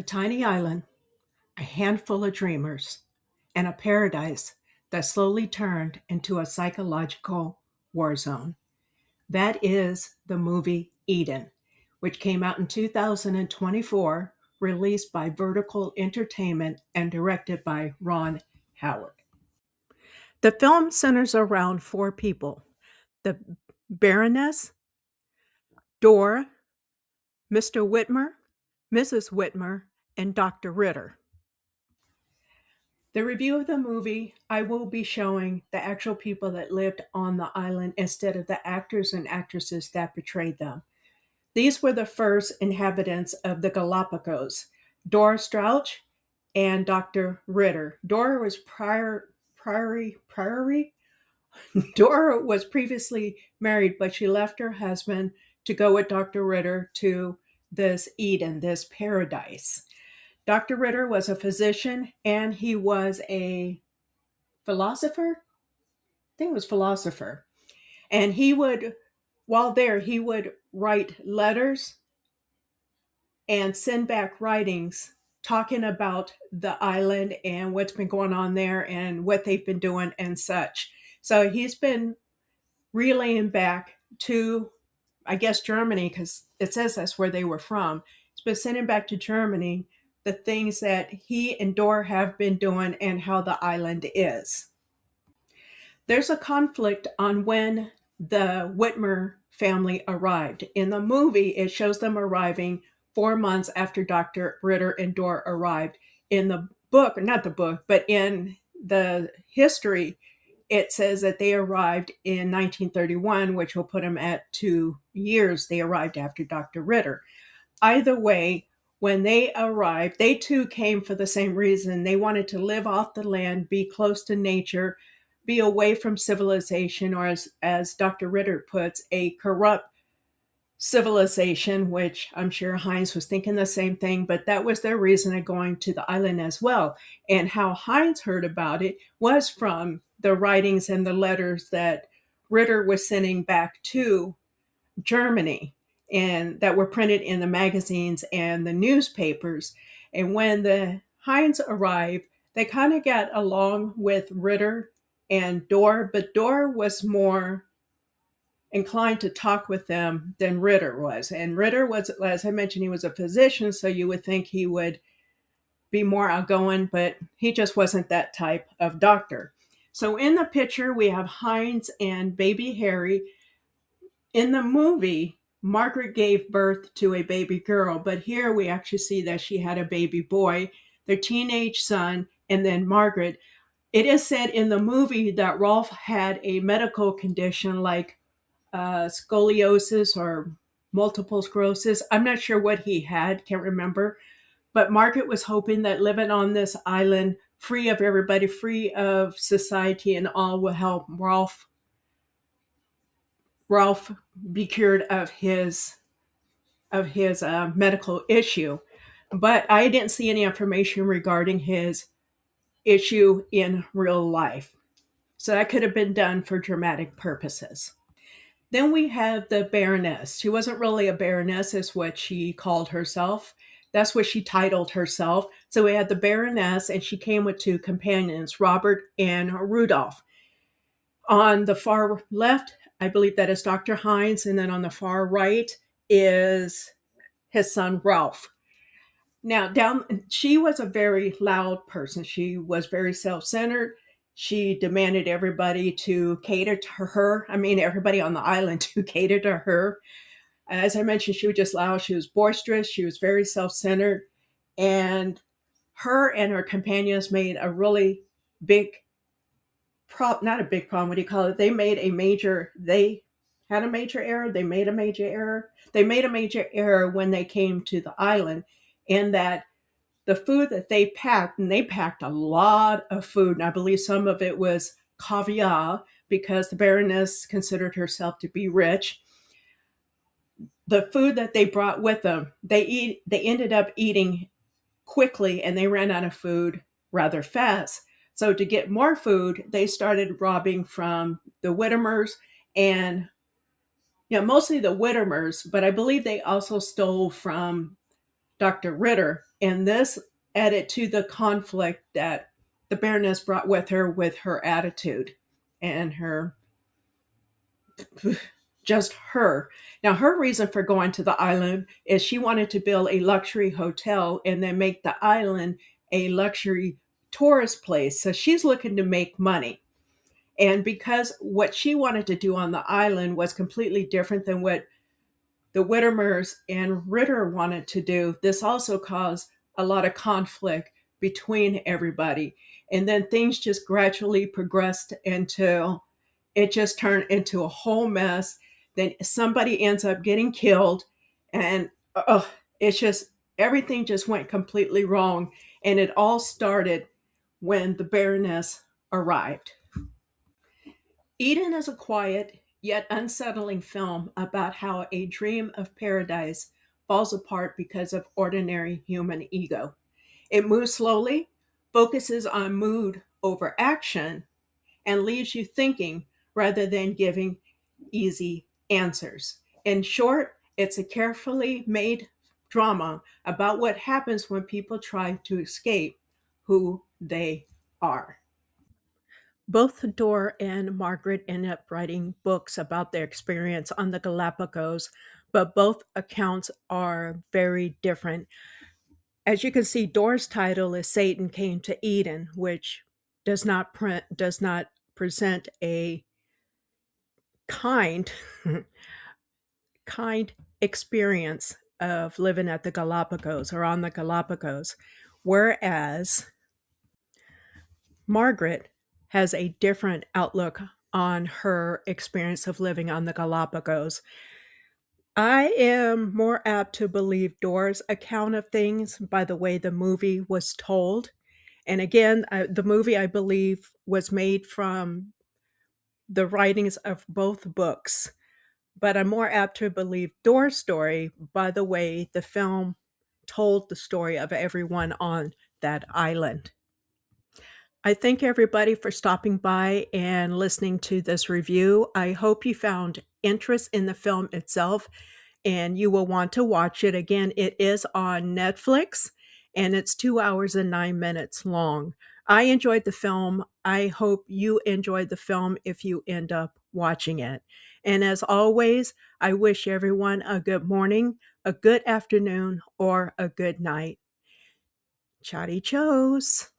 A tiny island, a handful of dreamers, and a paradise that slowly turned into a psychological war zone. That is the movie Eden, which came out in 2024, released by Vertical Entertainment and directed by Ron Howard. The film centers around four people: the Baroness, Dora, Mr. Whitmer, Mrs. Whitmer, and Dr. Ritter. The review of the movie, I will be showing the actual people that lived on the island instead of the actors and actresses that portrayed them. These were the first inhabitants of the Galapagos: Dora Strauch and Dr. Ritter. Dora was priory. Dora was previously married, but she left her husband to go with Dr. Ritter to this Eden, this paradise. Dr. Ritter was a physician and he was a philosopher. I think it was philosopher. And he would, while there, he would write letters and send back writings talking about the island and what's been going on there and what they've been doing and such. So he's been relaying back to, I guess, Germany, because it says that's where they were from. He's been sending back to Germany the things that he and Dora have been doing and how the island is. There's a conflict on when the Whitmer family arrived. In the movie, it shows them arriving 4 months after Dr. Ritter and Dora arrived. In the book, not the book, but in the history, it says that they arrived in 1931, which will put them at 2 years. They arrived after Dr. Ritter. Either way, when they arrived, they too came for the same reason. They wanted to live off the land, be close to nature, be away from civilization, or as Dr. Ritter puts, a corrupt civilization, which I'm sure Heinz was thinking the same thing, but that was their reason of going to the island as well. And how Heinz heard about it was from the writings and the letters that Ritter was sending back to Germany and that were printed in the magazines and the newspapers. And when the Heinz arrived, they kind of got along with Ritter and Dora, but Dora was more inclined to talk with them than Ritter was. And Ritter was, as I mentioned, he was a physician, so you would think he would be more outgoing, but he just wasn't that type of doctor. So in the picture, we have Heinz and baby Harry. In the movie, Margaret gave birth to a baby girl, but here we actually see that she had a baby boy, their teenage son, and then Margaret. It is said in the movie that Rolf had a medical condition like scoliosis or multiple sclerosis. I'm not sure what he had, can't remember. But Margaret was hoping that living on this island, free of everybody, free of society and all, will help Ralph be cured of his medical issue. But I didn't see any information regarding his issue in real life. So that could have been done for dramatic purposes. Then we have the Baroness. She wasn't really a Baroness, is what she called herself. That's what she titled herself. So we had the Baroness, and she came with two companions, Robert and Rudolph. On the far left, I believe that is Dr. Heinz, and then on the far right is his son, Ralph. Now, she was a very loud person. She was very self-centered. She demanded everybody to cater to her. I mean, everybody on the island to cater to her. As I mentioned, she was just loud. She was boisterous. She was very self-centered. And her companions made a really big not a big problem. What do you call it? They had a major error. They made a major error. They made a major error when they came to the island, in that the food that they packed, and they packed a lot of food, and I believe some of it was caviar because the Baroness considered herself to be rich. The food that they brought with them, they ended up eating quickly, and they ran out of food rather fast. So to get more food, they started robbing from the Whitmers and mostly the Whitmers, but I believe they also stole from Dr. Ritter. And this added to the conflict that the Baroness brought with her attitude and her just her. Now, her reason for going to the island is she wanted to build a luxury hotel and then make the island a luxury tourist place. So she's looking to make money. And because what she wanted to do on the island was completely different than what the Whittemers and Ritter wanted to do, this also caused a lot of conflict between everybody. And then things just gradually progressed until it just turned into a whole mess. Then somebody ends up getting killed, and it's just everything just went completely wrong. And it all started when the Baroness arrived. Eden is a quiet yet unsettling film about how a dream of paradise falls apart because of ordinary human ego. It moves slowly, focuses on mood over action, and leaves you thinking rather than giving easy answers. In short, it's a carefully made drama about what happens when people try to escape who they are. Both Dora and Margaret end up writing books about their experience on the Galapagos, but both accounts are very different. As you can see, Dora's title is Satan Came to Eden, which does not present a kind kind experience of living at the Galapagos or on the Galapagos, whereas Margaret has a different outlook on her experience of living on the Galapagos. I am more apt to believe Dora's account of things by the way the movie was told. And again, the movie, I believe, was made from the writings of both books. But I'm more apt to believe Dora's story by the way the film told the story of everyone on that island. I thank everybody for stopping by and listening to this review. I hope you found interest in the film itself and you will want to watch it. Again, it is on Netflix and it's 2 hours and 9 minutes long. I enjoyed the film. I hope you enjoyed the film if you end up watching it. And as always, I wish everyone a good morning, a good afternoon, or a good night. Chatty chose.